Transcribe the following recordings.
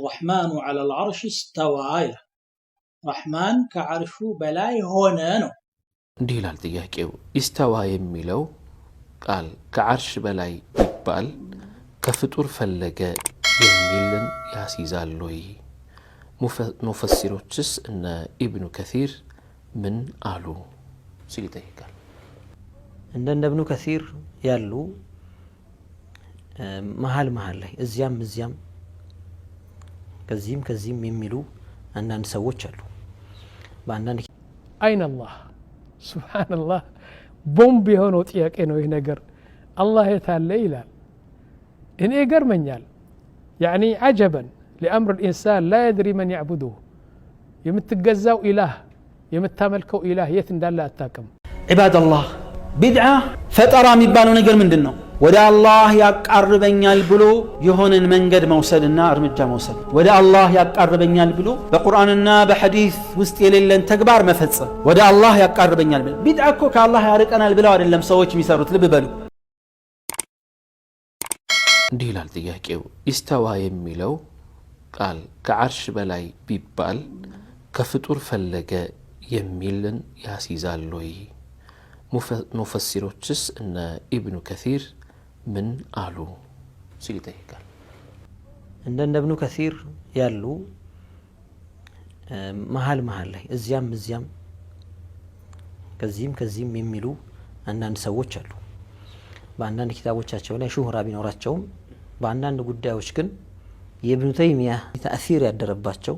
الرحمن على العرش استوى رحمن كعرشو بلاي هونانو ديلال تياكيو استوى يميلو قال كعرش بلاي يبال كفتور فلقة يميلن ياسيزالوي مفسروتشس ان ابن كثير من آلو سيلي قال عندنا ابن كثير يالو محل لي ازيام كزيم يميلو أننا نسويش له بأننا أين الله سبحان الله بومبي هونو تياك إنه ينقر الله يتعالى إلى إن إيقر من يال يعني عجبا لأمر الإنسان لا يدري من يعبده يمتقزاو إله يمتاملكو إله يتندال لا أتاكم عباد الله بدعة فترى مبانو نقر من دنو ወደ አላህ ያቃርበኛል ብሎ የሆነን መንገድ መውሰድና እርምጃ መውሰድ ወደ አላህ ያቃርበኛል ብሎ በቁርአንና በሐዲስ ውስጥ የሌለን ተግባር መፈጸም ወደ አላህ ያቃርበኛል ብሎ ቢድዓ እኮ ከአላህ ያርቀናል ብለው አይደለም ሰዎች የሚሰሩት ልብ በሉ እንዲህ ይላል ጥያቄው ኢስተዋ የሚለው ቃል ከዓርሽ በላይ ቢባል ከፍጡር ፈለገ የሚልን ያስይዛል ወይ ሙፈሲሮችስ እነ ኢብኑ ከሲር من آلو سيلي قال عندنا ابن كثير يالو محل لي ازيام كزيم يميلو أننا نسويش له بأننا كتابوቻቸው ላይ ሹህራ ቢኖራቸውም በአንዳንድ ጉዳዮች ግን የኢብኑ ተይሚያ ተአሲር ያደረባቸው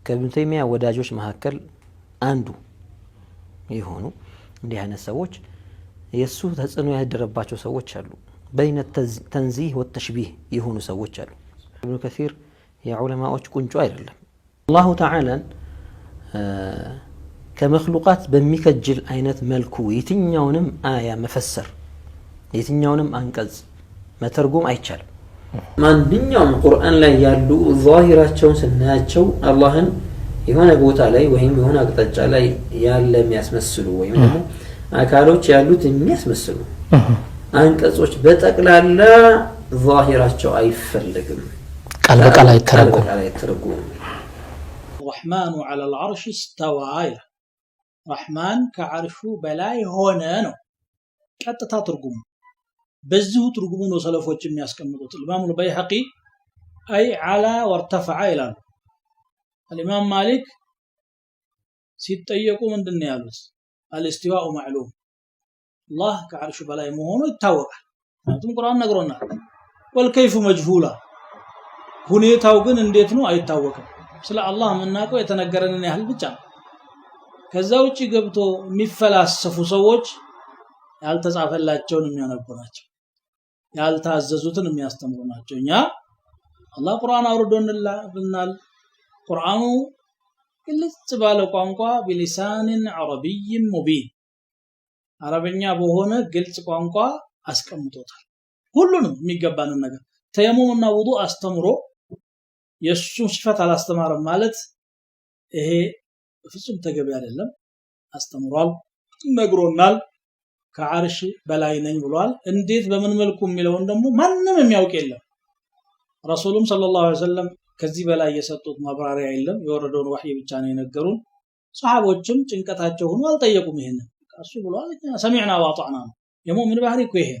ከኢብኑ ተይሚያ ወዳጆች መካከል አንዱ የሆኑ እንዲህ አይነት ሰዎች የሱ ተጽዕኖ ያደረባቸው ሰዎች አሉ በይነ ተንዚህ ወተሽቢህ የሆኑ ሰዎች አሉ ኢብኑ ከሲር የዑለማዎች ቁንጮ አይደለም አላሁ ተዓላ ከመخلوقات በሚከጅል አይነት መልኩ የትኛውንም አያ መፈሰር የትኛውንም አንቀጽ መተርጎም አይቻልም ማንኛውም ቁርአን ላይ ያሉ ዛሂራቸውን ስናያቸው አላህን የሆነ ቦታ ላይ ወይም የሆነ አቅጣጫ ላይ ያለ የሚያስመስሉ ወይም ደግሞ አካሎች ያሉት የሚያስመስሉ አንቀጾች በጠቅላላ ዛሂራቸው አይፈልግም ቃል በቃል አይተረጎም الرحمن على العرش استوى رحمن كعرشو بلاي هونانو ቀጥታ ትርጉሙ በዚሁ ትርጉሙ ነው ሰለፎች የሚያስቀምጡት ኢማሙ البيهقي اي على وارتفع ይላሉ الامام مالك ሲጠየቁ ምንድነው ያሉት الاستواء معلوم الله كعرش بلاي مهونو يتاوقال አንተም ቁርአን ነግሮናል والكيف مجهولا ሁኔታው ግን እንዴት ነው አይታወቅም ስለ አላህ መናቀው የተነገረንን ያህል ብቻ ከዛ ውጪ ገብቶ የሚፈላሰፉ ሰዎች ያልተጻፈላቸውን የሚያነቡ ናቸው ያልታዘዙትን የሚያስተምሩ ናቸው እኛ አላህ ቁርአን አውርዶልናል ቁርአኑ ግልጽ ባለ ቋንቋ በሊሳንን አረቢይ ሙቢን አረበኛ በሆነ ግልጽ ቋንቋ አስቀምጦታል ሁሉንም የሚገባንን ነገር ተየሙምና ውዱእ አስተምሮ የሱ ሲፈት አላስተማረም ማለት ይሄ ፍጹም ተገቢ አይደለም አስተምሯል ነግሮናል ከዓርሽ በላይ ነኝ ብሏል እንዴት በምን መልኩ የሚለውን ደግሞ ማንንም የሚያውቅ የለም ረሱሉም ሰለላሁ ዐለይሂ ወሰለም ከዚህ በላይ የሰጡት ማብራሪያ የለም የወረደውን ወህይ ብቻ ነው የነገሩን ሱሐቦችም ጭንቀታቸው ሆኖ አልጠየቁም ይሄንን እሱ ብሏል ሰሚዕና ወአጣዕና የሙእሚን ባህሪ እኮ ይሄ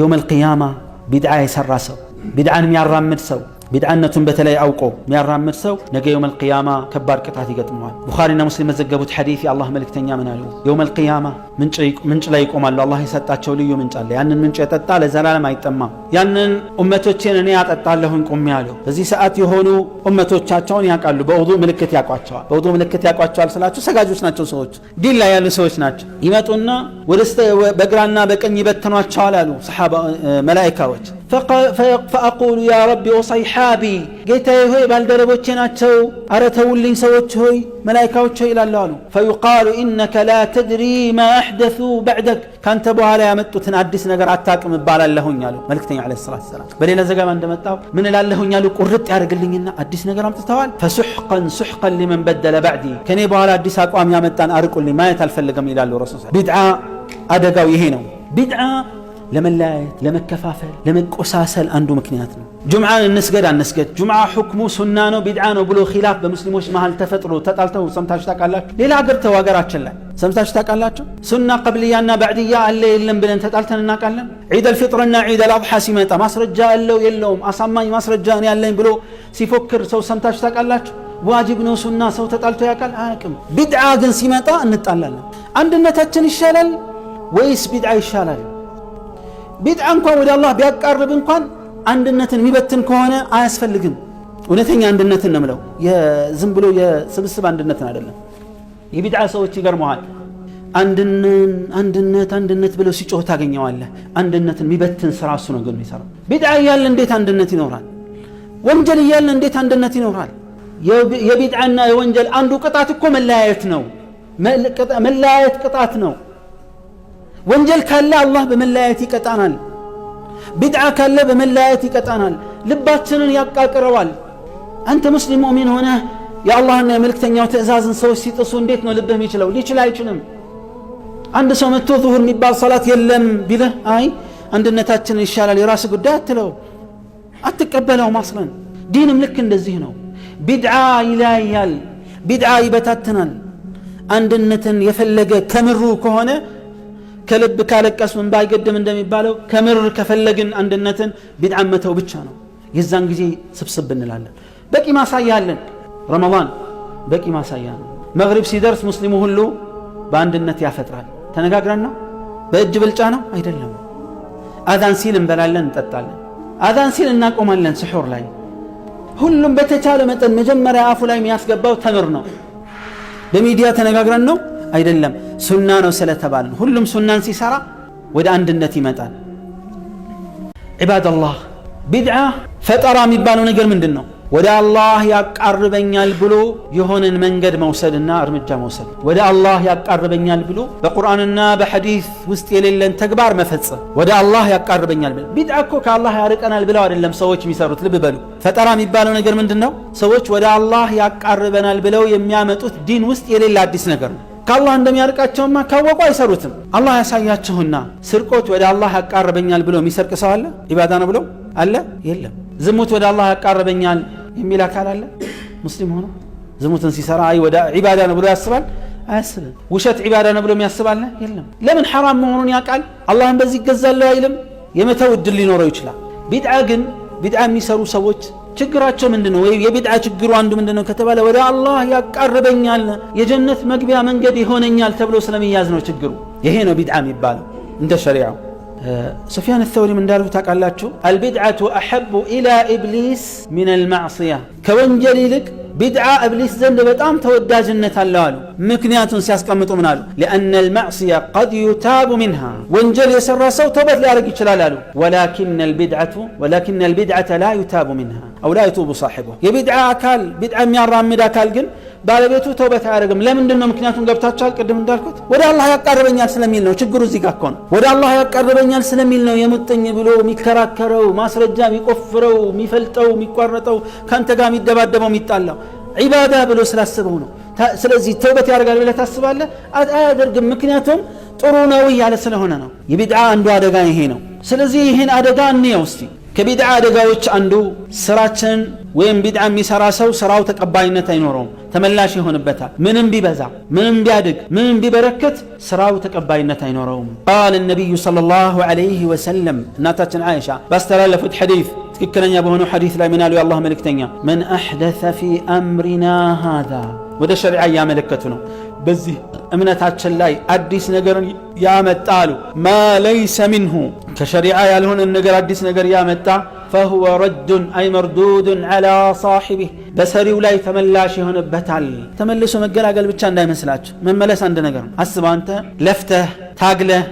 يوم القيامة بدعة يسرى سو بدعة የሚያራምድ ሰው بدعنتهم بتلاي أوقو ميرام سو نجا يوم القيامة كبار قطعة يقدمون بخارينا مسلم مزجبوت حديثي الله ملك تنيا منالو يوم القيامة منش لا يقوم الله يسطاچو ልዩ ምንጭ አለ ያንን ምንጭ የጠጣ ለዘላለም አይጠማም ያንን ኡመቶችን እኔ ያጠጣለሁኝ ቆም ያለው በዚህ ሰዓት የሆኑ ኡመቶቻቸውን ያቃሉ በውዱእ ምልክት ያቋቸዋል በውዱእ ምልክት ያቋቸዋል ስላችሁ ሰጋጆች ናቸው ሰዎች ዲን ላይ ያሉ ሰዎች ናቸው ይመጡና ወደስተ በግራና በቀኝ ይበተኗቸዋል አሉ ሰሃባ መላእክቶች فأقول يا ربي وصيحابي جيتاي هوي بالدربوچه ናቸው አረተውልኝ ሰዎች ሆይ መላእክቶች ይላሉ አሉ فيقال انك لا تدري ما احدثوا بعدك ካንተ በኋላ ያመጡትን አዲስ ነገር አታቅም ባላለሁኝ አሉ መልእክተኛ አለይሂ ሰላቱ ሰላም በሌላ ዘገባ እንደመጣው ምን እላለሁኝ አሉ ቁርጥ ያርግልኝና አዲስ ነገር አምጥተዋል فسحقا لمن بدل بعدي ከኔ በኋላ አዲስ አቋም ያመጣን አርቁልኝ ማየት አልፈልግም ይላሉ ረሱል ቢድዓ አደጋው ይሄ ነው ቢድዓ ለመለያየት፣ ለመከፋፈል፣ ለመቆሳሰል አንዱ ምክንያት ነው። ጁምዓን እንስገድ አንስገድ፣ ጁምዓ ሁክሙ ሱና ነው ቢድዓ ነው ብሎ ኺላፍ በሙስሊሞች መሃል ተፈጥሮ ተጣልተው ሰምታችሁ ታውቃላችሁ? ሌላ ሀገር ተው ሀገራችን ላይ ሰምታችሁ ታውቃላችሁ? ሱና ቀብልያና ባዕድያ አለ የለም ብለን ተጣልተን እናውቃለን? ዒድ አልፊጥርና ዒድ አልአድሓ ሲመጣ ማስረጃ አለው የለውም አሳማኝ ማስረጃ ነው ያለኝ ብሎ ሲፎክር ሰው ሰምታችሁ ታውቃላችሁ? ዋጅብ ነው ሱና ሰው ተጣልቶ ያውቃል? አያውቅም። ቢድዓ ግን ሲመጣ እንጣላለን። አንድነታችን ይሻላል ወይስ ቢድዓ ይሻላል? ቢድዓ እንኳን ወደ አላህ ቢያቃርብ እንኳን አንድነትን የሚበትን ከሆነ አያስፈልግም። እውነተኛ አንድነትን ነው የምለው፣ ዝም ብሎ የስብስብ አንድነትን አይደለም። የቢድዓ ሰዎች ይገርመዋል። አንድነት ብለው ሲጮህ ታገኘዋለህ። አንድነትን የሚበትን ስራ እሱ ነው ግን የሚሰራው። ቢድዓ እያለ እንዴት አንድነት ይኖራል? ወንጀል እያለ እንዴት አንድነት ይኖራል? የቢድዓና የወንጀል አንዱ ቅጣት እኮ መለያየት ነው። መለያየት ቅጣት ነው። ወንጀል ካለ አላህ በመለያየት ይቀጣናል። ቢድዓ ካለ በመለያየት ይቀጣናል። ልባችንን ያቃቅረዋል። አንተ ሙስሊም ሙእሚን ሆነ የአላህና የመልእክተኛው ትእዛዝን ሰዎች ሲጥሱ እንዴት ነው ልብህ የሚችለው? ሊችል አይችልም። አንድ ሰው መጥቶ ዙሁር የሚባል ሰላት የለም ቢልህ አይ አንድነታችንን ይሻላል የራስ ጉዳይ አትለው፣ አትቀበለው። ማስለን ዲንም ልክ እንደዚህ ነው። ቢድዓ ይለያያል፣ ቢድዓ ይበታትናል። አንድነትን የፈለገ ከምሩ ከሆነ ከልብ ካለቀስ ምን ባይገድም እንደሚባለው ከምር ከፈለግን አንድነትን ቢድዓን መተው ብቻ ነው። የዛን ጊዜ ስብስብ እንላለን። በቂ ማሳያ አለን። ረመዳን በቂ ማሳያ ነው። መግሪብ ሲደርስ ሙስሊሙ ሁሉ በአንድነት ያፈጥራል። ተነጋግረን ነው? በእጅ ብልጫ ነው? አይደለም። አዛን ሲል እንበላለን እንጠጣለን። አዛን ሲል እናቆማለን። ስሑር ላይ ሁሉም በተቻለ መጠን መጀመሪያ አፉ ላይ የሚያስገባው ተምር ነው። በሚዲያ ተነጋግረን ነው? አይደለም። ሱና ነው ስለተባልን ሁሉም ሱናን ሲሰራ ወደ አንድነት ይመጣል። ዒባደላህ ቢድዓ ፈጠራ የሚባለው ነገር ምንድን ነው? ወደ አላህ ያቃርበኛል ብሎ የሆነን መንገድ መውሰድና እርምጃ መውሰድ። ወደ አላህ ያቃርበኛል ብሎ በቁርአንና በሐዲስ ውስጥ የሌለን ተግባር መፈጸም ወደ አላህ ያቃርበኛል ብሎ። ቢድዓ እኮ ከአላህ ያርቀናል ብለው አይደለም ሰዎች የሚሰሩት። ልብ በሉ። ፈጠራ የሚባለው ነገር ምንድን ነው? ሰዎች ወደ አላህ ያቃርበናል ብለው የሚያመጡት ዲን ውስጥ የሌለ አዲስ ነገር ነው። ከአላህ እንደሚያርቃቸውማ ካወቁ አይሰሩትም። አላህ ያሳያችሁና ስርቆት ወደ አላህ ያቃርበኛል ብሎ የሚሰርቅ ሰው አለ? ኢባዳ ነው ብሎ አለ? የለም። ዝሙት ወደ አላህ ያቃርበኛል የሚል አካል አለ? ሙስሊም ሆኖ ዝሙትን ሲሰራ አይ ወደ ዒባዳ ነው ብሎ ያስባል? አያስብም። ውሸት ዒባዳ ነው ብሎ የሚያስባል? የለም። ለምን ሐራም መሆኑን ያውቃል። አላህን በዚህ ይገዛለሁ አይልም። የመተው እድል ሊኖረው ይችላል። ቢድዓ ግን ቢድዓ የሚሰሩ ሰዎች ችግራቸው ምንድነው? ወይ የቢድዓ ችግሩ አንዱ ምንድነው ከተባለ ወደ አላህ ያቃርበኛል የጀነት መግቢያ መንገድ ይሆነኛል ተብሎ ስለሚያዝ ነው ችግሩ። ይሄ ነው ቢድዓ የሚባለው እንደ ሸሪዓው። ሱፊያን አልተውሪ እንዳሉ ታውቃላችሁ? አልቢድዓቱ አሐቡ ኢላ ኢብሊስ ሚን አልማዕሲያ። ከወንጀል ይልቅ ቢድዓ ኢብሊስ ዘንድ በጣም ተወዳጅነት አለው አሉ። ምክንያቱን ሲያስቀምጡ ምን አሉ? لأن المعصية قد يتاب منها ወንጀል የሰራ ሰው ተውበት ሊያደርግ ይችላል አሉ። ولكن البدعة لا يتاب منها أو لا يتوب صاحبه። የቢድዓ አካል ቢድዓ የሚያራምድ አካል ግን ባለቤቱ ተውበት አያደርግም። ለምንድን ነው? ምክንያቱም ገብታችኋል። ቅድም እንዳልኩት ወደ አላህ ያቃርበኛል ስለሚል ነው። ችግሩ እዚህ ጋር እኮ ነው። ወደ አላህ ያቃርበኛል ስለሚል ነው የሙጥኝ ብሎ የሚከራከረው፣ ማስረጃ የሚቆፍረው፣ የሚፈልጠው፣ የሚቋረጠው፣ ካንተ ጋር የሚደባደበው፣ የሚጣላው ዒባዳ ብሎ ስላስበው ነው። ስለዚህ ተውበት ያደርጋል ብለህ ታስባለህ? አያደርግም። ምክንያቱም ጥሩ ነው እያለ ስለሆነ ነው። የቢድዓ አንዱ አደጋ ይሄ ነው። ስለዚህ ይህን አደጋ እንየው እስቲ። ከቢድዓ አደጋዎች አንዱ ስራችን ወይም ቢድዓ የሚሰራ ሰው ስራው ተቀባይነት አይኖረውም፣ ተመላሽ ይሆንበታል። ምንም ቢበዛ፣ ምንም ቢያድግ፣ ምንም ቢበረከት ስራው ተቀባይነት አይኖረውም። ቃል ነቢዩ ሰለላሁ ዐለይሂ ወሰለም እናታችን አይሻ ባስተላለፉት ሐዲስ ትክክለኛ በሆነው ሐዲስ ላይ ምን አሉ? የአላህ መልእክተኛ መን አሕደሰ ፊ አምሪና ሃዛ ወደ ሸሪዓ እያመለከቱ ነው። በዚህ እምነታችን ላይ አዲስ ነገር ያመጣ አሉ። ማ ለይሰ ሚንሁ ከሸሪዓ ያልሆነን ነገር አዲስ ነገር ያመጣ ፈሁወ ረዱን አይ መርዱዱን ዐላ ሳሒቢህ በሰሪው ላይ ተመላሽ ይሆንበታል። ተመልሶ መገላገል ብቻ እንዳይመስላችሁ፣ መመለስ አንድ ነገር ነው። አስብ፣ አንተ ለፍተህ ታግለህ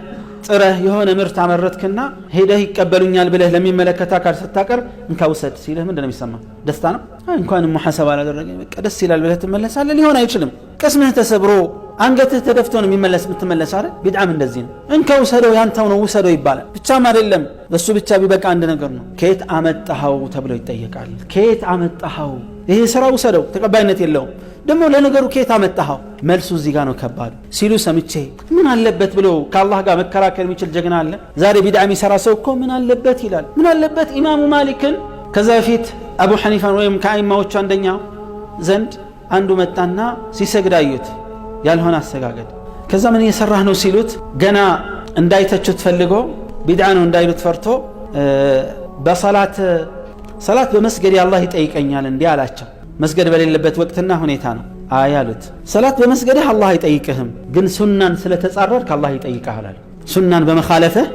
ጥረህ የሆነ ምርት አመረትክና ሄደህ ይቀበሉኛል ብለህ ለሚመለከት አካል ስታቀርብ እንካ ውሰድ ሲልህ ምንድን ነው የሚሰማ? ደስታ ነው? እንኳንም ሙሐሰብ አላደረገኝ በቃ ደስ ይላል ብለህ ትመለሳለህ? ሊሆን አይችልም። ቅስምህ ተሰብሮ አንገትህ ተደፍቶ ነው የምትመለስ አይደል? ቢድዓም እንደዚህ ነው። እንካ ውሰደው፣ ያንተው ነው ውሰደው ይባላል። ብቻም አይደለም በሱ ብቻ ቢበቃ አንድ ነገር ነው። ከየት አመጣኸው ተብሎ ይጠየቃል። ከየት አመጣኸው? ይሄ ስራ ውሰደው፣ ተቀባይነት የለውም። ደግሞ ለነገሩ ከየት አመጣኸው? መልሱ እዚህ ጋር ነው ከባዱ ሲሉ ሰምቼ ምን አለበት ብሎ ከአላህ ጋር መከራከር የሚችል ጀግና አለ? ዛሬ ቢድዓ የሚሰራ ሰው እኮ ምን አለበት ይላል። ምን አለበት ኢማሙ ማሊክን ከዛ በፊት አቡ ሐኒፋን ወይም ከአይማዎቹ አንደኛው ዘንድ አንዱ መጣና ሲሰግድ አዩት፣ ያልሆነ አሰጋገድ። ከዛ ምን እየሰራህ ነው ሲሉት ገና እንዳይተቹት ፈልጎ ቢድዓ ነው እንዳይሉት ፈርቶ ሰላት በመስገድ አላህ ይጠይቀኛል እንዲህ አላቸው። መስገድ በሌለበት ወቅትና ሁኔታ ነው። አይ አሉት፣ ሰላት በመስገድህ አላህ አይጠይቅህም፣ ግን ሱናን ስለተጻረርክ አላህ ይጠይቅሃል አሉ። ሱናን በመኻለፍህ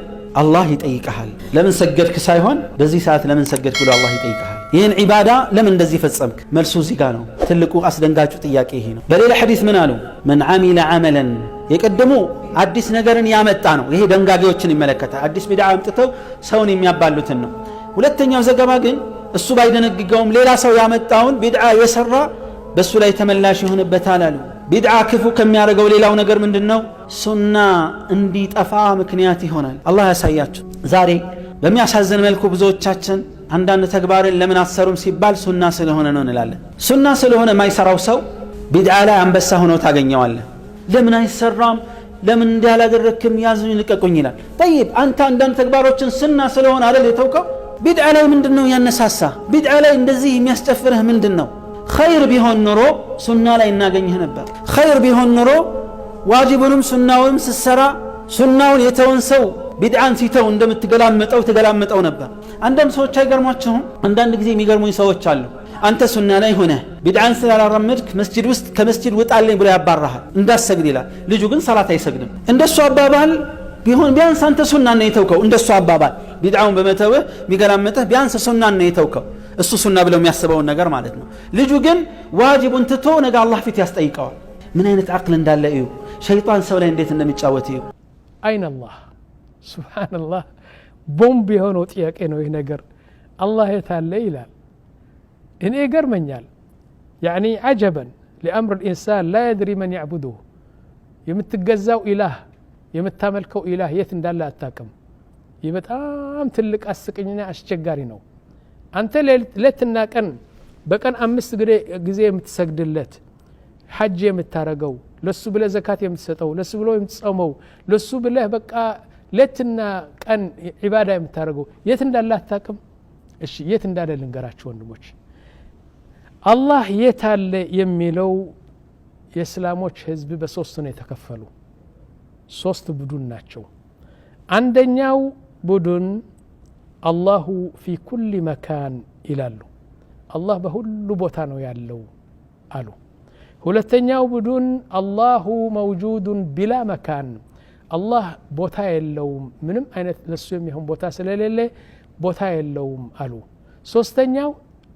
አላህ ይጠይቅሃል። ለምን ሰገድክ ሳይሆን በዚህ ሰዓት ለምን ሰገድክ ብሎ አላህ ይጠይቅሃል። ይህን ዒባዳ ለምን እንደዚህ ፈጸምክ? መልሱ እዚህ ጋር ነው። ትልቁ አስደንጋጩ ጥያቄ ይሄ ነው። በሌላ ሐዲስ ምን አሉ? መን ዓሚለ ዓመለን የቀደሙ አዲስ ነገርን ያመጣ ነው። ይሄ ደንጋጌዎችን ይመለከታል። አዲስ ቢድዓ አምጥተው ሰውን የሚያባሉትን ነው። ሁለተኛው ዘገባ ግን እሱ ባይደነግገውም ሌላ ሰው ያመጣውን ቢድዓ የሰራ በሱ ላይ ተመላሽ ይሆንበታል አሉ። ቢድዓ ክፉ ከሚያደርገው ሌላው ነገር ምንድነው? ሱና እንዲጠፋ ምክንያት ይሆናል። አላህ ያሳያችሁ። ዛሬ በሚያሳዝን መልኩ ብዙዎቻችን አንዳንድ ተግባርን ለምን አሰሩም ሲባል ሱና ስለሆነ ነው እንላለን። ሱና ስለሆነ የማይሰራው ሰው ቢድዓ ላይ አንበሳ ሆኖ ታገኘዋለህ። ለምን አይሰራም? ለምን እንዲህ አላደረክም? ያዙኝ ልቀቁኝ ይላል። ጠይብ አንተ አንዳንድ ተግባሮችን ሱና ስለሆነ አይደል የተውከው? ቢድዓ ላይ ምንድነው ያነሳሳ? ቢድዓ ላይ እንደዚህ የሚያስጨፍርህ ምንድነው? ኸይር ቢሆን ኑሮ ሱና ላይ እናገኝህ ነበር። ኸይር ቢሆን ኑሮ ዋጅቡንም ሱናውንም ስትሰራ ሱናውን የተወን ሰው ቢድዓን ሲተው እንደምትገላመጠው ትገላመጠው ነበር። አንዳንድ ሰዎች አይገርሟቸውም? አንዳንድ ጊዜ የሚገርሙኝ ሰዎች አሉ። አንተ ሱና ላይ ሆነ ቢድዓን ስላላረመድክ መስጂድ ውስጥ ከመስጂድ ውጣልኝ ብሎ ያባራሃል፣ እንዳሰግድ ይላል። ልጁ ግን ሰላት አይሰግድም። እንደሱ አባባል ቢሆን ቢያንስ አንተ ሱናን ነው የተውከው። እንደሱ አባባል ቢድዓውን በመተውህ የሚገላመጥህ ቢያንስ ሱናን ነው የተውከው። እሱ ሱና ብለው የሚያስበውን ነገር ማለት ነው። ልጁ ግን ዋጅቡን ትቶ ነገ አላህ ፊት ያስጠይቀዋል። ምን አይነት አቅል እንዳለ እዩ። ሸይጣን ሰው ላይ እንዴት እንደሚጫወት እዩ። አይን አላህ ሱብሓነላህ። ቦምብ የሆነው ጥያቄ ነው ይህ ነገር። አላህ የታለ ይላል። እኔ ይገርመኛል። ያኒ አጀበን ሊአምር ልኢንሳን ላ የድሪ መን ያዕቡዱሁ። የምትገዛው ኢላህ የምታመልከው ኢላህ የት እንዳለ አታቅም። ይህ በጣም ትልቅ አስቅኝና አስቸጋሪ ነው። አንተ ሌትና ቀን በቀን 5 ጊዜ የምትሰግድለት፣ ሐጅ የምታረገው፣ ለሱ ብለህ ዘካት የምትሰጠው፣ ለሱ ብሎ የምትጾመው፣ ለሱ ብለህ በቃ ሌትና ቀን ዒባዳ የምታረገው የት እንዳለ አታቅም። እሺ የት እንዳለ ልንገራችሁ ወንድሞች። አላህ የት አለ የሚለው የእስላሞች ህዝብ በሶስት ነው የተከፈሉ። 3 ቡድን ናቸው። አንደኛው ቡድን አላሁ ፊ ኩል መካን ይላሉ። አላህ በሁሉ ቦታ ነው ያለው አሉ። ሁለተኛው ቡድን አላሁ መውጁዱን ቢላ መካን፣ አላህ ቦታ የለውም፣ ምንም አይነት ለሱ የሚሆን ቦታ ስለሌለ ቦታ የለውም አሉ። ሶስተኛው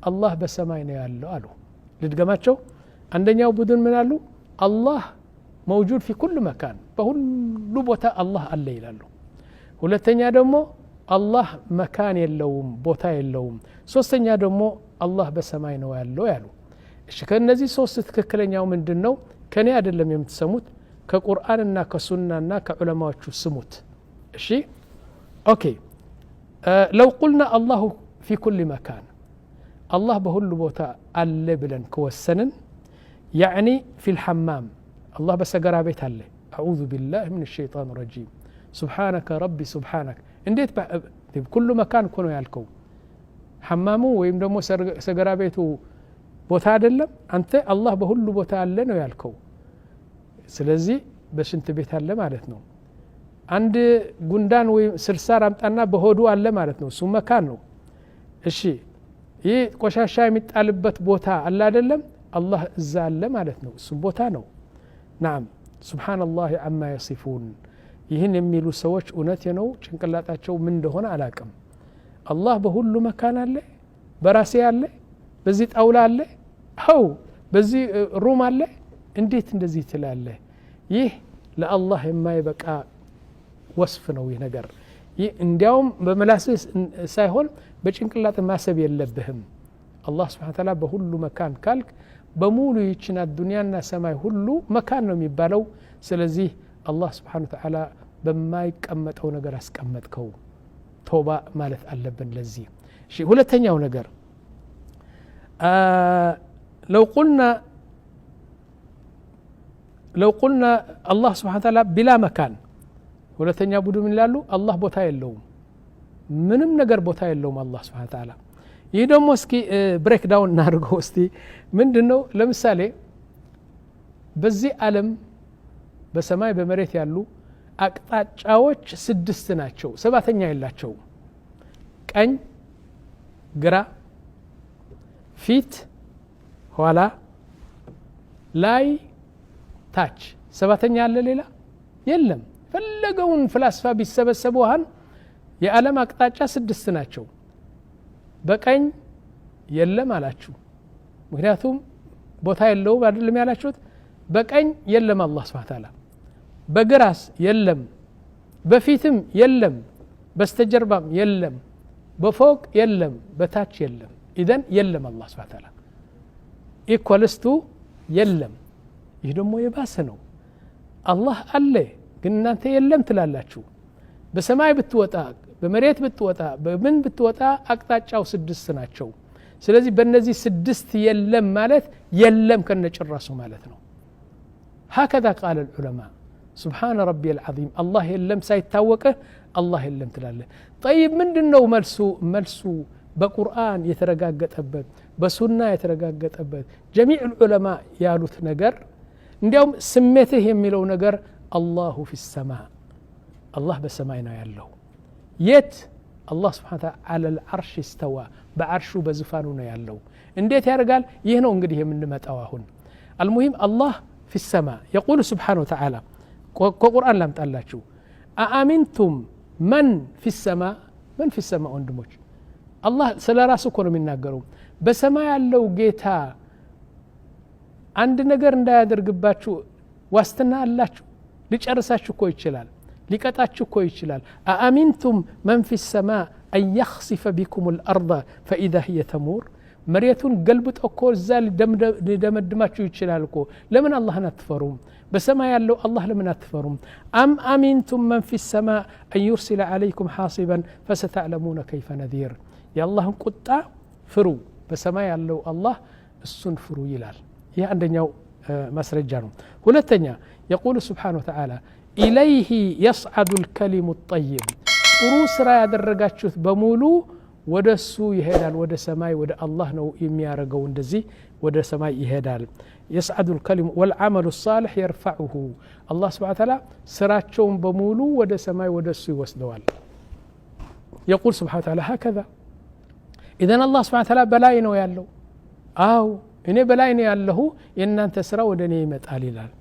አላህ በሰማይ ነው ያለው አሉ። ልድገማቸው። አንደኛው ቡድን ምን አሉ? አላህ መውጁድ ፊ ኩል መካን፣ በሁሉ ቦታ አላህ አለ ይላሉ። ሁለተኛ ደግሞ አላህ መካን የለውም፣ ቦታ የለውም። ሶስተኛ ደግሞ አላህ በሰማይ ነው ያለው ያሉ። እሺ ከነዚህ 3 ትክክለኛው ምንድነው? ከኔ አይደለም የምትሰሙት፣ ከቁርአንና ከሱናና ከዑለማዎቹ ስሙት። እሺ ኦኬ። ለው ቁልና አላሁ ፊ ኩል መካን፣ አላህ በሁሉ ቦታ አለ ብለን ከወሰንን ያዕኒ ፊ ልሐማም አላህ በሰገራ ቤት አለ። አዑዙ ቢላህ ምን ሸይጣን ረጂም ሱብሓነከ ረቢ ሱብሓነክ። እንዴት ኩሉ መካን እኮ ነው ያልከው? ሐማሙ ወይም ደግሞ ሰገራ ቤቱ ቦታ አይደለም? አንተ አላህ በሁሉ ቦታ አለ ነው ያልከው። ስለዚህ በሽንት ቤት አለ ማለት ነው። አንድ ጉንዳን ወይም ስልሳር አምጣና በሆዱ አለ ማለት ነው። እሱ መካን ነው። እሺ ይህ ቆሻሻ የሚጣልበት ቦታ አለ አይደለም? አላህ እዛ አለ ማለት ነው። እሱም ቦታ ነው። ናም ሱብሓነላህ አማ የሲፉን። ይህን የሚሉ ሰዎች እውነት ነው ጭንቅላታቸው ምን እንደሆነ አላቅም። አላህ በሁሉ መካን አለ፣ በራሴ አለ፣ በዚህ ጣውላ አለ፣ አው በዚህ ሩም አለ። እንዴት እንደዚህ ትላለህ? ይህ ለአላህ የማይበቃ ወስፍ ነው ይህ ነገር። ይህ እንዲያውም በመላስህ ሳይሆን በጭንቅላት ማሰብ የለብህም። አላህ ስብሓነ ወተዓላ በሁሉ መካን ካልክ በሙሉ ይችና ዱንያና ሰማይ ሁሉ መካን ነው የሚባለው። ስለዚህ አላህ ስብሓነ ወተዓላ በማይቀመጠው ነገር አስቀመጥከው። ተውባ ማለት አለብን ለዚህ። እሺ ሁለተኛው ነገር ለው ቁልና لو قلنا الله سبحانه وتعالى بلا مكان ሁለተኛ ቡድን ይላሉ አላህ ቦታ የለውም ምንም ነገር ቦታ የለውም አላህ Subhanahu Wa Ta'ala ይህ ደግሞ እስኪ ብሬክ ዳውን እናድርገው እስቲ ምንድነው ለምሳሌ በዚህ ዓለም በሰማይ በመሬት ያሉ አቅጣጫዎች 6 ናቸው ሰባተኛ የላቸው ቀኝ ግራ ፊት ኋላ ላይ ታች ሰባተኛ አለ ሌላ የለም ፈለገውን ፍልስፋ ቢሰበሰቡን የዓለም አቅጣጫ 6 ናቸው በቀኝ የለም አላችሁ ምክንያቱም ቦታ የለው አይደለም ያላችሁት በቀኝ የለም አላህ Subhanahu Wa Ta'ala በግራስ የለም በፊትም የለም በስተጀርባም የለም በፎቅ የለም በታች የለም ኢደን የለም አላህ Subhanahu Wa Ta'ala ኢኳልስቱ የለም ይህ ደግሞ የባሰ ነው አላህ አለ ግን እናንተ የለም ትላላችሁ በሰማይ ብትወጣ በመሬት ብትወጣ በምን ብትወጣ አቅጣጫው 6 ናቸው ስለዚህ በእነዚህ 6 የለም ማለት የለም ከነጭራሱ ማለት ነው هكذا قال العلماء سبحان ربي العظيم الله يلم سايتاوقه الله يلم تلاله طيب ምንድነው መልሱ በቁርአን የተረጋገጠበት በሱና የተረጋገጠበት جميع العلماء ያሉት ነገር እንዲያውም ስሜትህ የሚለው ነገር الله في السماء الله በሰማይ ነው ያለው የት الله سبحانه وتعالى على العرش استوى بعرشه በዙፋኑ ነው ያለው እንዴት ያደርጋል ይህ ነው እንግዲህ የምንመጣው አሁን المهم الله في السماء يقول سبحانه وتعالى قرآن لم تقلاتشو أأمنتم من في السماء من في السماء وندموش الله سلا راسو كونو من ناقروا بسماء يالو جيتا عند نقر ندا يدرقباتشو واستنا اللاتشو ليش أرساتشو كوي تشلال ليكاتاتشو كوي تشلال أأمنتم من في السماء أن يخسف بكم الأرض فإذا هي تمور مريتون قلبت أكو زال دمدماتشو يتشلال كو لمن الله نتفروم بسما يالو الله لمن أتفرم أم أمنتم من في السماء أن يرسل عليكم حاصبا فستعلمون كيف نذير يا الله قطع فرو بسما يالو الله السن فرو يلال يا عندنا مسرجانو ولتنيا يقول سبحانه وتعالى إليه يصعد الكلم الطيب روسرا يدرجاتشوت بمولو ወደሱ ይሄዳል ወደ ሰማይ ወደ አላህ ነው የሚያረጋው እንደዚህ ወደ ሰማይ ይሄዳል يسعد الكلم والعمل الصالح يرفعه الله سبحانه وتعالى سراچون بمولو ወደ ሰማይ ወደሱ ይወስደዋል يقول سبحانه وتعالى هكذا اذا الله سبحانه وتعالى በላይ ነው ያለው አው እኔ በላይ ነው ያለሁ የናንተ ስራ ወደኔ ይመጣል ይላል